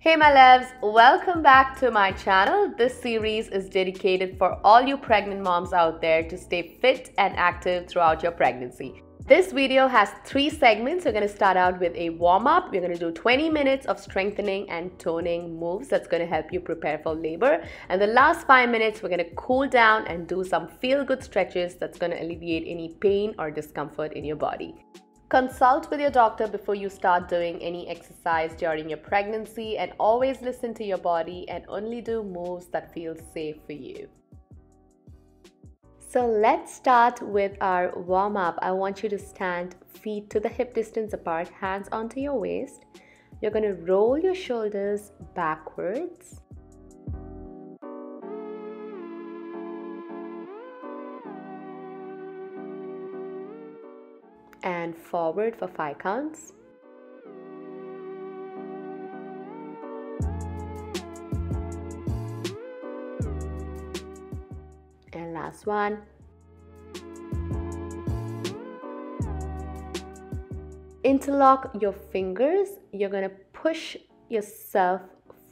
Hey my loves, welcome back to my channel. This series is dedicated for all you pregnant moms out there to stay fit and active throughout your pregnancy. This video has 3 segments. We're going to start out with a warm-up. We're going to do 20 minutes of strengthening and toning moves that's going to help you prepare for labor. And the last 5 minutes, we're going to cool down and do some feel-good stretches that's going to alleviate any pain or discomfort in your body. Consult with your doctor before you start doing any exercise during your pregnancy, and always listen to your body and only do moves that feel safe for you. So let's start with our warm-up. I want you to stand feet to the hip distance apart, hands onto your waist. You're going to roll your shoulders backwards. And forward for 5 counts. And last one. Interlock your fingers. You're going to push yourself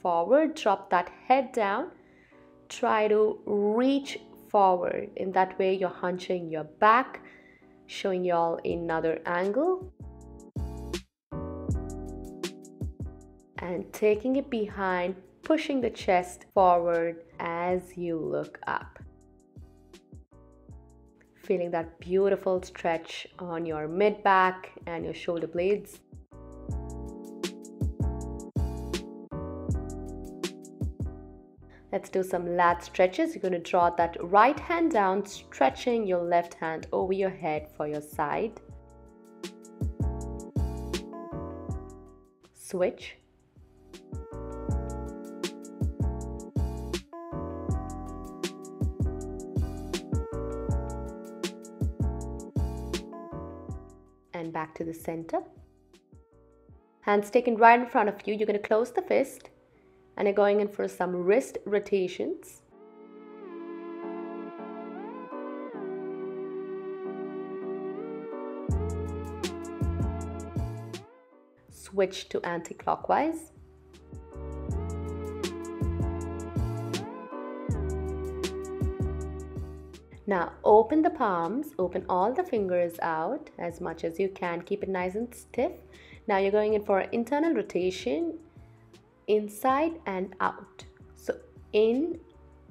forward, drop that head down. Try to reach forward. In that way, you're hunching your back, showing y'all another angle and taking it behind, pushing the chest forward as you look up. Feeling that beautiful stretch on your mid back and your shoulder blades. Let's do some lat stretches. You're going to draw that right hand down, stretching your left hand over your head for your side. Switch. And back to the center. Hands taken right in front of you. You're going to close the fist. And you're going in for some wrist rotations. Switch to anti-clockwise. Now open the palms, open all the fingers out as much as you can. Keep it nice and stiff. Now you're going in for an internal rotation. Inside and out. So in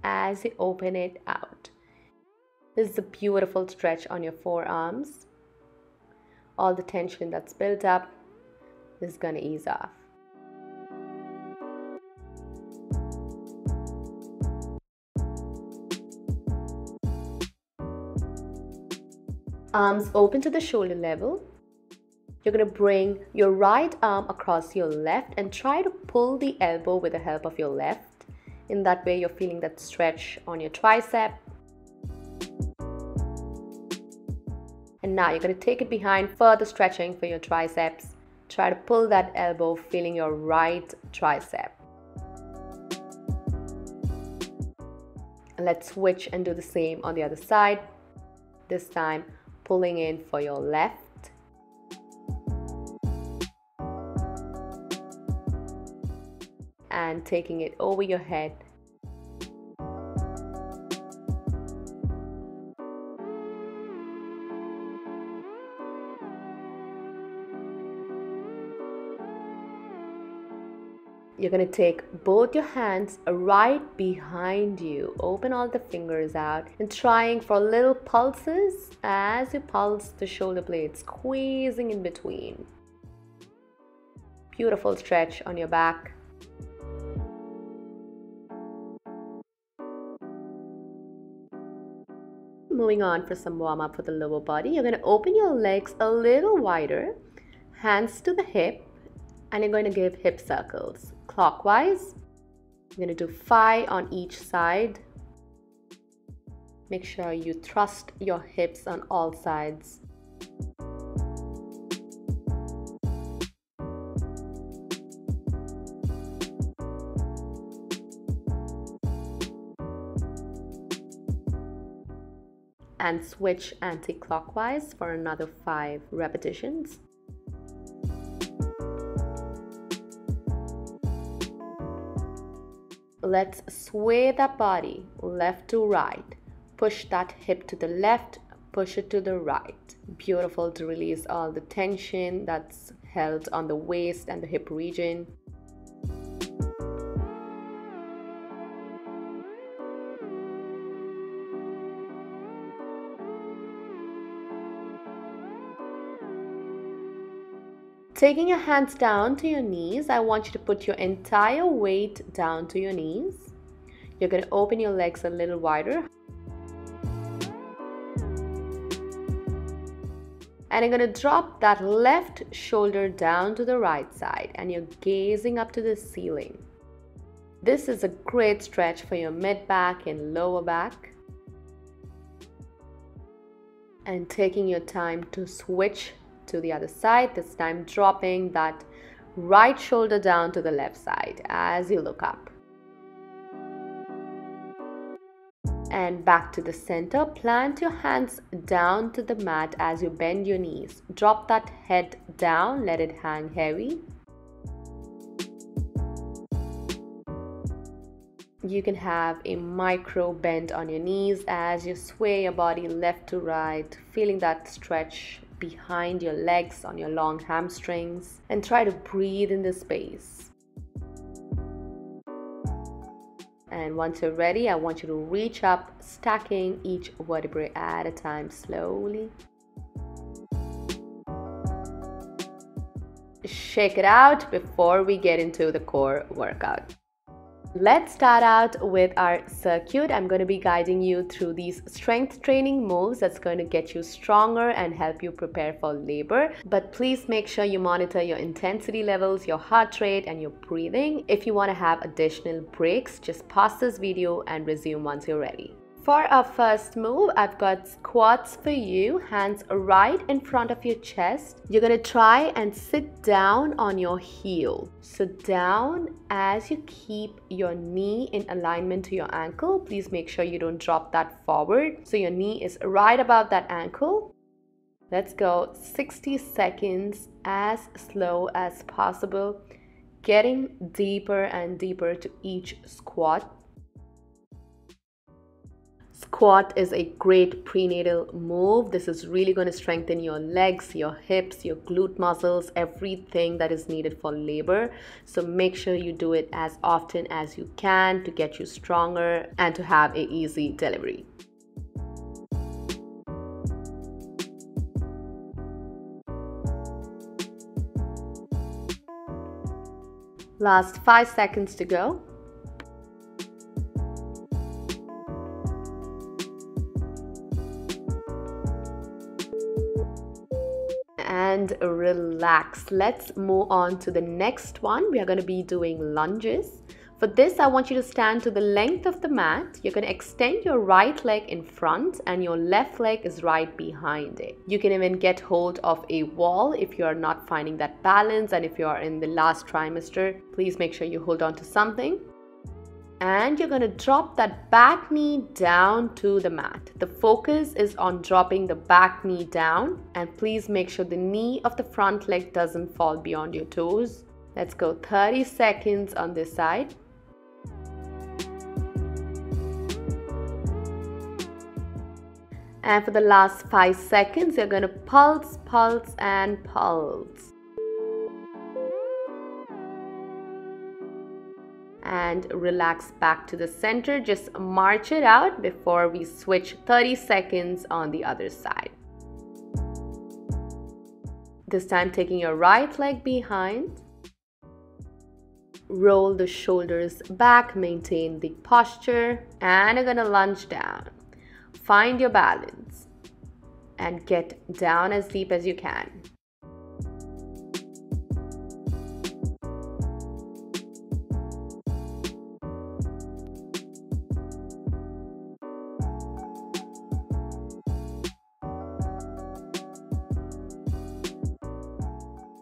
as you open it out. This is a beautiful stretch on your forearms. All the tension that's built up is going to ease off. Arms open to the shoulder level. You're going to bring your right arm across your left and try to pull the elbow with the help of your left. In that way, you're feeling that stretch on your tricep. And now you're going to take it behind, further stretching for your triceps. Try to pull that elbow, feeling your right tricep. And let's switch and do the same on the other side. This time, pulling in for your left. And taking it over your head. You're going to take both your hands right behind you. Open all the fingers out and trying for little pulses as you pulse the shoulder blades, squeezing in between. Beautiful stretch on your back. Moving on for some warm-up for the lower body. You're going to open your legs a little wider, hands to the hip, and you're going to give hip circles clockwise. You're going to do 5 on each side. Make sure you thrust your hips on all sides. And switch anti-clockwise for another 5 repetitions. let's sway that body left to right. Push that hip to the left, push it to the right. Beautiful to release all the tension that's held on the waist and the hip region. Taking your hands down to your knees, I want you to put your entire weight down to your knees. You're going to open your legs a little wider. And you're going to drop that left shoulder down to the right side and you're gazing up to the ceiling. This is a great stretch for your mid-back and lower back. And taking your time to switch to the other side, this time dropping that right shoulder down to the left side as you look up. And back to the center. Plant your hands down to the mat as you bend your knees. Drop that head down, let it hang heavy. You can have a micro bend on your knees as you sway your body left to right, feeling that stretch behind your legs on your long hamstrings, and try to breathe in this space. And once you're ready, I want you to reach up, stacking each vertebrae at a time slowly. Shake it out before we get into the core workout. Let's start out with our circuit. I'm going to be guiding you through these strength training moves that's going to get you stronger and help you prepare for labor. But please make sure you monitor your intensity levels, your heart rate, and your breathing. If you want to have additional breaks, just pause this video and resume once you're ready. For our first move, I've got squats for you, hands right in front of your chest. You're going to try and sit down on your heel. So down as you keep your knee in alignment to your ankle. Please make sure you don't drop that forward. So your knee is right above that ankle. Let's go 60 seconds as slow as possible, getting deeper and deeper to each squat. Squat is a great prenatal move. This is really going to strengthen your legs, your hips, your glute muscles, everything that is needed for labor. So make sure you do it as often as you can to get you stronger and to have an easy delivery. Last 5 seconds to go. And relax. Let's move on to the next one. We are going to be doing lunges. For this, I want you to stand to the length of the mat. You're going to extend your right leg in front and your left leg is right behind it. You can even get hold of a wall if you are not finding that balance, and if you are in the last trimester, please make sure you hold on to something. And you're going to drop that back knee down to the mat. The focus is on dropping the back knee down, and please make sure the knee of the front leg doesn't fall beyond your toes. Let's go 30 seconds on this side. And for the last 5 seconds, you're going to pulse, pulse, and pulse. And relax back to the center. Just march it out before we switch 30 seconds on the other side. This time taking your right leg behind. Roll the shoulders back, maintain the posture, and you're going to lunge down. Find your balance and get down as deep as you can.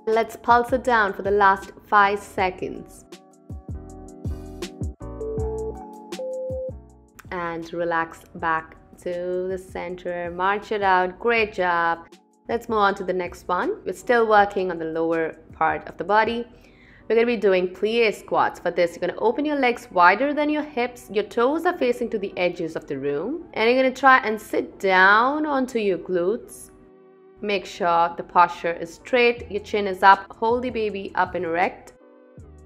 Let's pulse it down for the last 5 seconds. And relax back to the center. March it out. Great job. Let's move on to the next one. We're still working on the lower part of the body. We're going to be doing plie squats. For this, you're going to open your legs wider than your hips. Your toes are facing to the edges of the room. And you're going to try and sit down onto your glutes. Make sure the posture is straight, your chin is up, hold the baby up and erect.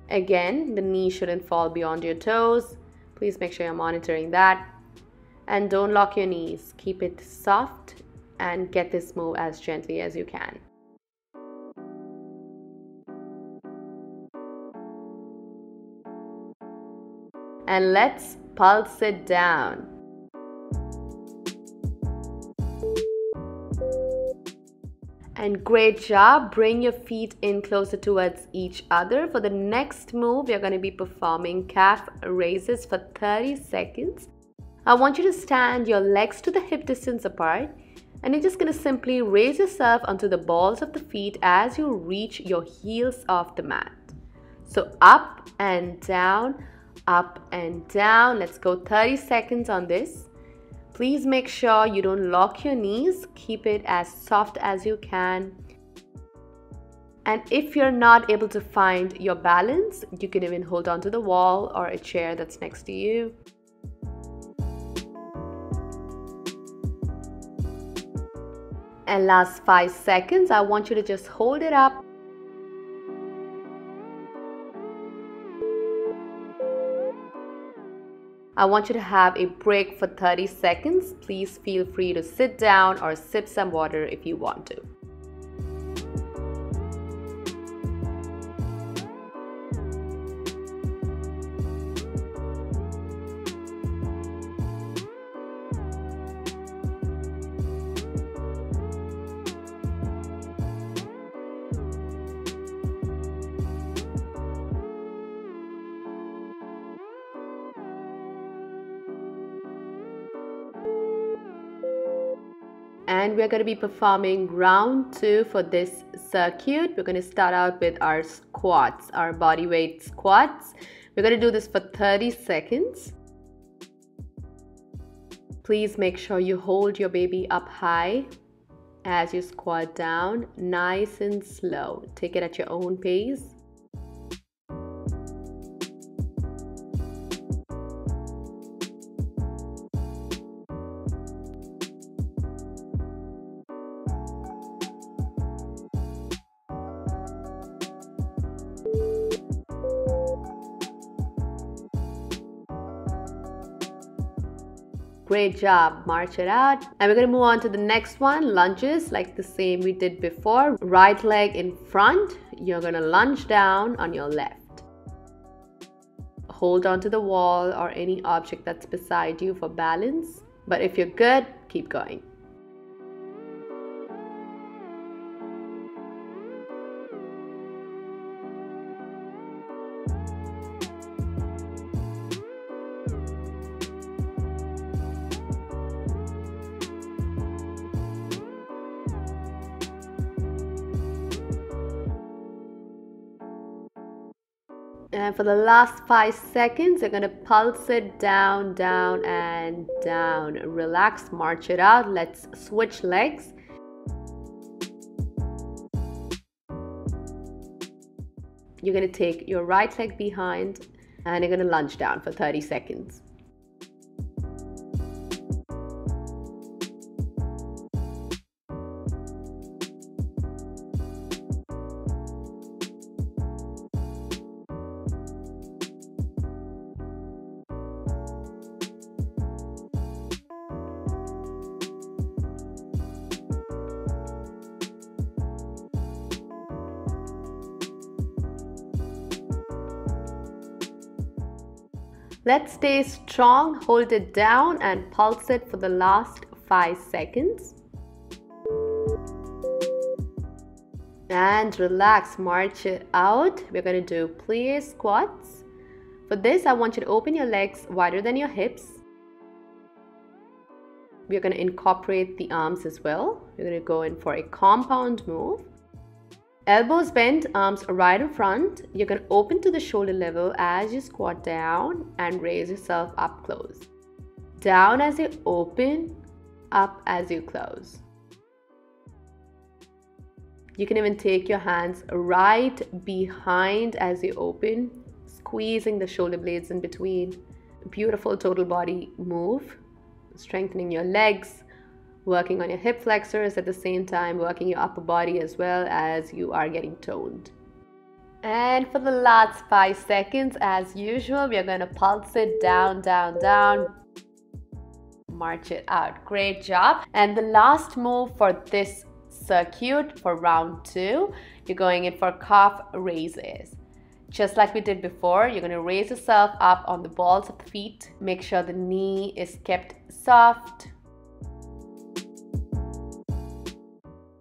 Again, the knee shouldn't fall beyond your toes. Please make sure you're monitoring that. And don't lock your knees. Keep it soft and get this move as gently as you can. And let's pulse it down. And great job. Bring your feet in closer towards each other. For the next move, you're going to be performing calf raises for 30 seconds. I want you to stand your legs to the hip distance apart. And you're just going to simply raise yourself onto the balls of the feet as you reach your heels off the mat. So up and down, up and down. Let's go 30 seconds on this. Please make sure you don't lock your knees. Keep it as soft as you can. And if you're not able to find your balance, you can even hold on to the wall or a chair that's next to you. And last 5 seconds, I want you to just hold it up. I want you to have a break for 30 seconds. Please feel free to sit down or sip some water if you want to. And we're going to be performing round 2 for this circuit. We're going to start out with our squats, our body weight squats. We're going to do this for 30 seconds. Please make sure you hold your baby up high as you squat down, nice and slow. Take it at your own pace. Great job. March it out. And we're going to move on to the next one, lunges, like the same we did before. Right leg in front. You're going to lunge down on your left. Hold on to the wall or any object that's beside you for balance. But if you're good, keep going. And for the last 5 seconds, you're going to pulse it down, down, and down. Relax, march it out. Let's switch legs. You're going to take your right leg behind and you're going to lunge down for 30 seconds. Let's stay strong, hold it down and pulse it for the last 5 seconds. And relax, march it out. We're going to do plie squats. For this, I want you to open your legs wider than your hips. We're going to incorporate the arms as well. We're going to go in for a compound move. Elbows bent, arms right in front. You're going to open to the shoulder level as you squat down and raise yourself up close. Down as you open, up as you close. You can even take your hands right behind as you open, squeezing the shoulder blades in between. Beautiful total body move, strengthening your legs, working on your hip flexors at the same time, working your upper body as well as you are getting toned. And for the last 5 seconds, as usual, we are going to pulse it down, down, down. March it out. Great job. And the last move for this circuit for round 2, you're going in for calf raises. Just like we did before, you're going to raise yourself up on the balls of the feet. Make sure the knee is kept soft.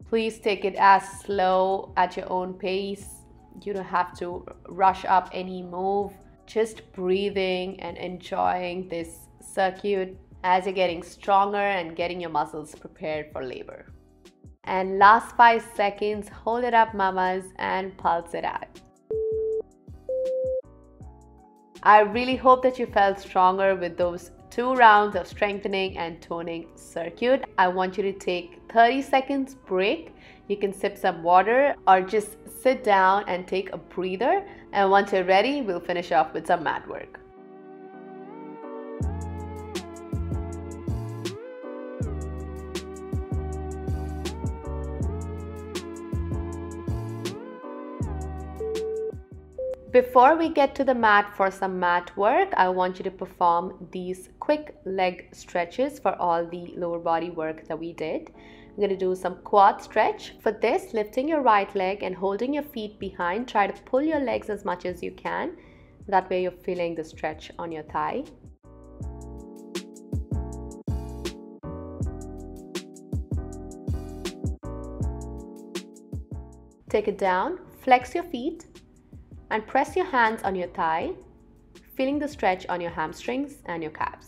Please take it as slow at your own pace. You don't have to rush up any move. Just breathing and enjoying this circuit as you're getting stronger and getting your muscles prepared for labor. And last 5 seconds, hold it up, mamas, and pulse it out. I really hope that you felt stronger with those 2 rounds of strengthening and toning circuit. I want you to take 30 seconds break. You can sip some water or just sit down and take a breather. And once you're ready, we'll finish off with some mat work. Before we get to the mat for some mat work, I want you to perform these quick leg stretches for all the lower body work that we did. I'm going to do some quad stretch. For this, lifting your right leg and holding your feet behind, try to pull your legs as much as you can. That way you're feeling the stretch on your thigh. Take it down, flex your feet, and press your hands on your thigh, feeling the stretch on your hamstrings and your calves.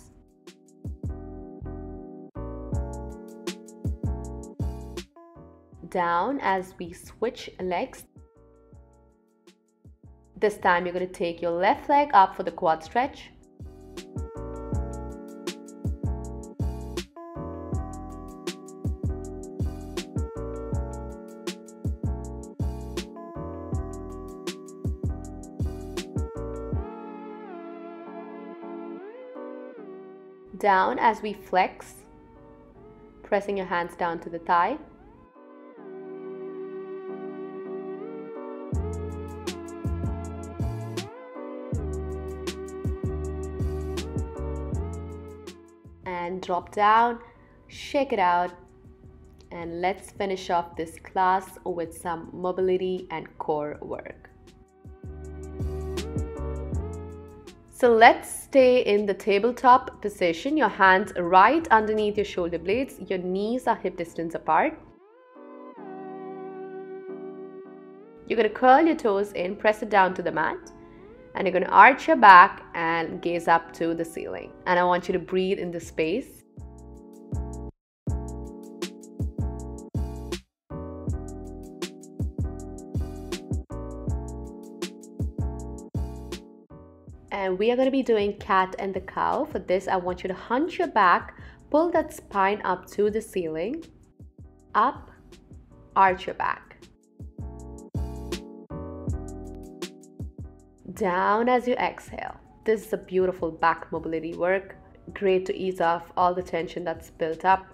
Down as we switch legs. This time you're going to take your left leg up for the quad stretch. Down as we flex, pressing your hands down to the thigh. And drop down, shake it out, and let's finish off this class with some mobility and core work. So let's stay in the tabletop position. Your hands right underneath your shoulder blades. Your knees are hip distance apart. You're going to curl your toes in, press it down to the mat. And you're going to arch your back and gaze up to the ceiling. And I want you to breathe in the space. And we are going to be doing cat and the cow. For this, I want you to hunch your back, pull that spine up to the ceiling, up, arch your back. Down as you exhale. This is a beautiful back mobility work. Great to ease off all the tension that's built up.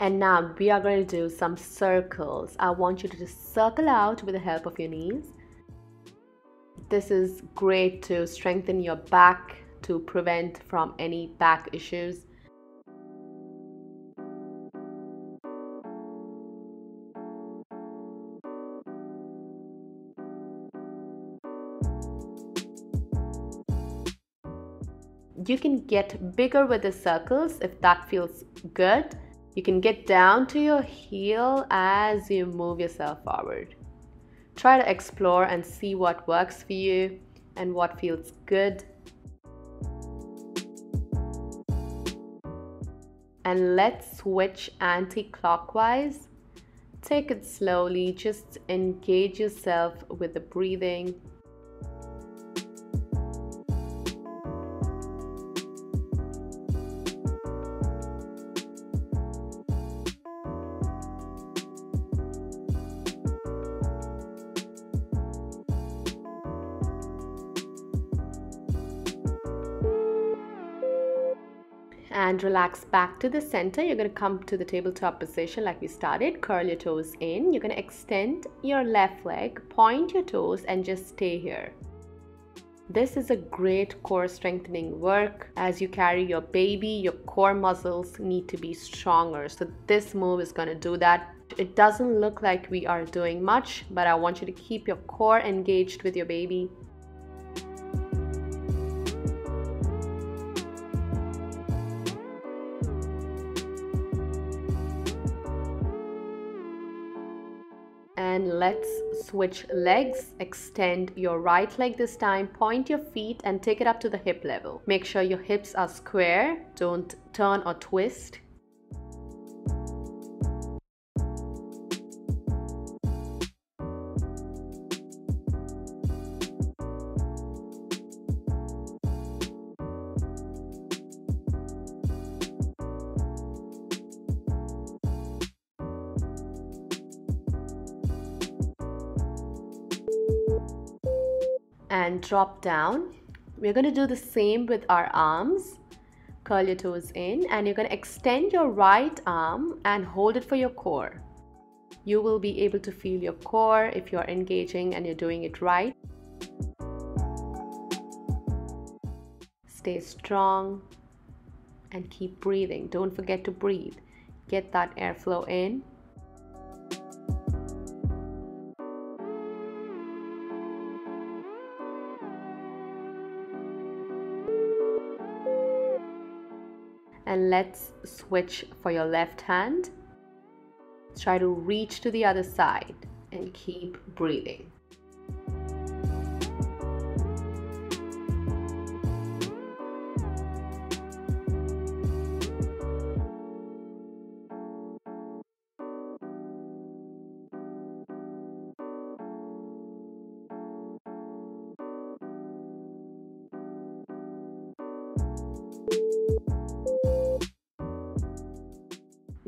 And now we are going to do some circles. I want you to just circle out with the help of your knees. This is great to strengthen your back, to prevent from any back issues. You can get bigger with the circles if that feels good. You can get down to your heel as you move yourself forward. Try to explore and see what works for you and what feels good. And let's switch anti-clockwise. Take it slowly, just engage yourself with the breathing. And relax back to the center. You're going to come to the tabletop position like we started. Curl your toes in. You're going to extend your left leg, point your toes, and just stay here. This is a great core strengthening work. As you carry your baby, your core muscles need to be stronger. So this move is going to do that. It doesn't look like we are doing much, but I want you to keep your core engaged with your baby. And let's switch legs. Extend your right leg this time. Point your feet and take it up to the hip level. Make sure your hips are square. Don't turn or twist. And drop down. We're going to do the same with our arms. Curl your toes in and you're going to extend your right arm and hold it for your core. You will be able to feel your core if you're engaging and you're doing it right. Stay strong and keep breathing. Don't forget to breathe. Get that airflow in. And let's switch for your left hand. Try to reach to the other side and keep breathing.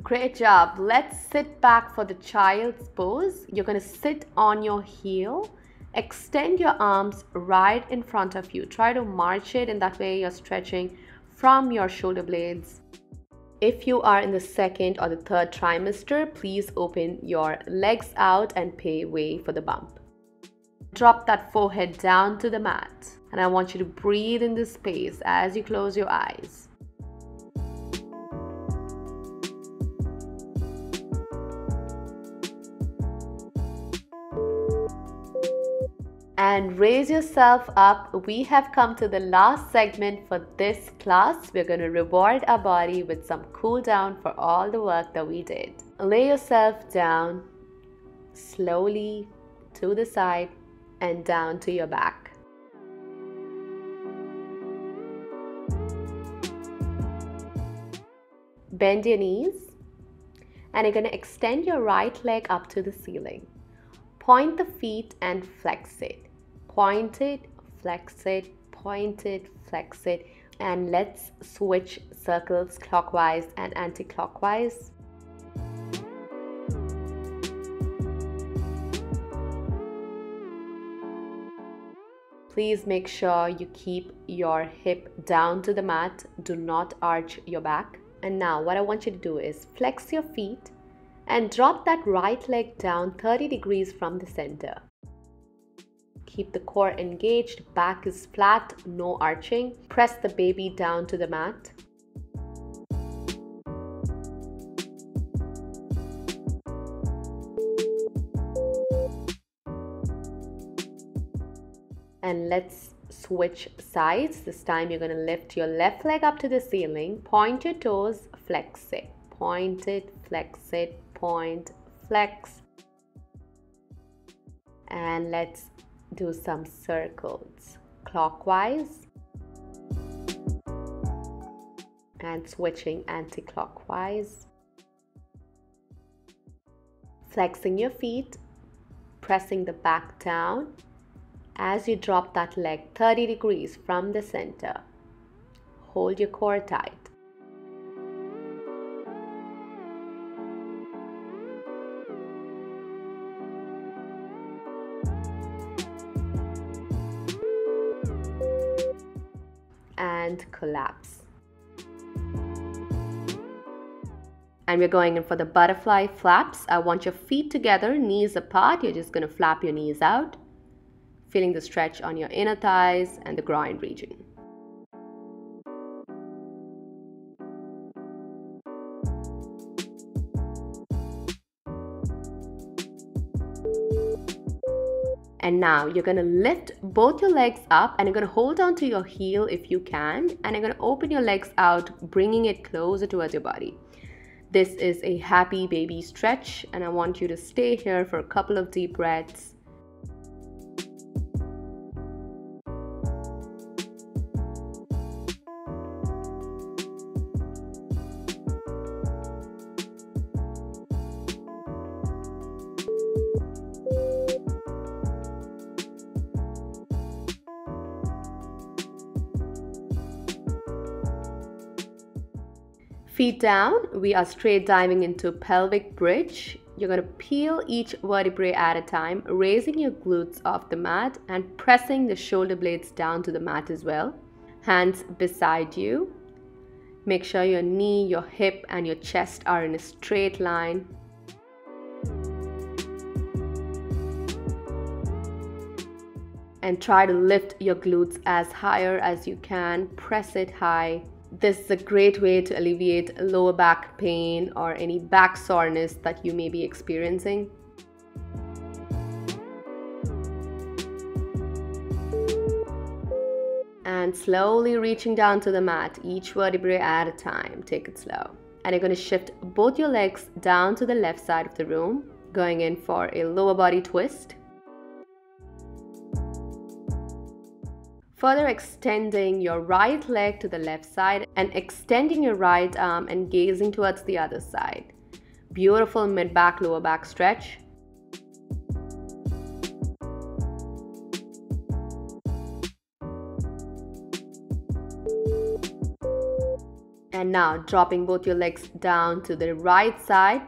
Great job. Let's sit back for the child's pose. You're going to sit on your heel. Extend your arms right in front of you. Try to march it in that way you're stretching from your shoulder blades. If you are in the second or the third trimester, please open your legs out and pave way for the bump. Drop that forehead down to the mat. And I want you to breathe in this space as you close your eyes. And raise yourself up. We have come to the last segment for this class. We're going to reward our body with some cool down for all the work that we did. Lay yourself down slowly to the side and down to your back. Bend your knees and you're going to extend your right leg up to the ceiling. Point the feet and flex it. Point it, flex it, point it, flex it. And let's switch circles clockwise and anti-clockwise. Please make sure you keep your hip down to the mat. Do not arch your back. And now what I want you to do is flex your feet and drop that right leg down 30 degrees from the center. Keep the core engaged, back is flat, no arching. Press the baby down to the mat. And let's switch sides. This time you're going to lift your left leg up to the ceiling, point your toes, flex it. point it, flex it, point, flex. And let's do some circles clockwise and switching anti-clockwise. Flexing your feet, pressing the back down as you drop that leg 30 degrees from the center. Hold your core tight. And collapse. And we're going in for the butterfly flaps. I want your feet together, knees apart. You're just going to flap your knees out, feeling the stretch on your inner thighs and the groin region. And now you're going to lift both your legs up and you're going to hold on to your heel if you can. And you're going to open your legs out, bringing it closer towards your body. This is a happy baby stretch and I want you to stay here for a couple of deep breaths. Feet down, we are straight diving into pelvic bridge. You're going to peel each vertebrae at a time, raising your glutes off the mat and pressing the shoulder blades down to the mat as well. Hands beside you. Make sure your knee, your hip and your chest are in a straight line. And try to lift your glutes as higher as you can. Press it high. This is a great way to alleviate lower back pain or any back soreness that you may be experiencing. And slowly reaching down to the mat, each vertebrae at a time. Take it slow. And you're going to shift both your legs down to the left side of the room, going in for a lower body twist. Further extending your right leg to the left side and extending your right arm and gazing towards the other side. Beautiful mid-back, lower back stretch. And now dropping both your legs down to the right side.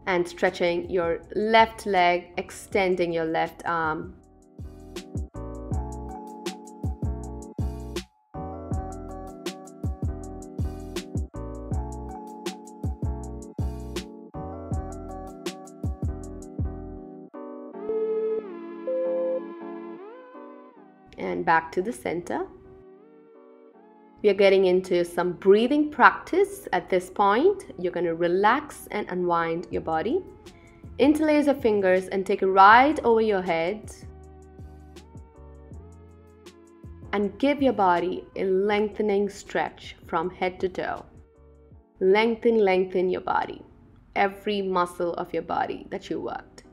And stretching your left leg, extending your left arm. And back to the center. We are getting into some breathing practice at this point. You're going to relax and unwind your body. Interlace your fingers and take it right over your head. And give your body a lengthening stretch from head to toe. Lengthen your body. Every muscle of your body that you worked.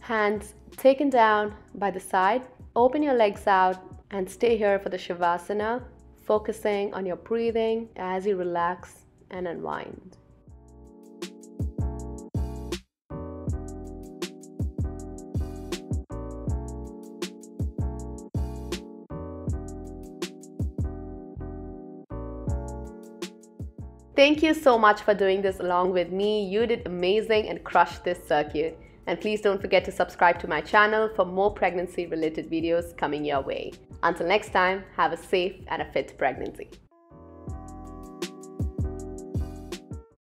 Hands taken down by the side, open your legs out and stay here for the Shavasana, focusing on your breathing as you relax and unwind. Thank you so much for doing this along with me. You did amazing and crushed this circuit. And please don't forget to subscribe to my channel for more pregnancy related videos coming your way. Until next time, have a safe and a fit pregnancy.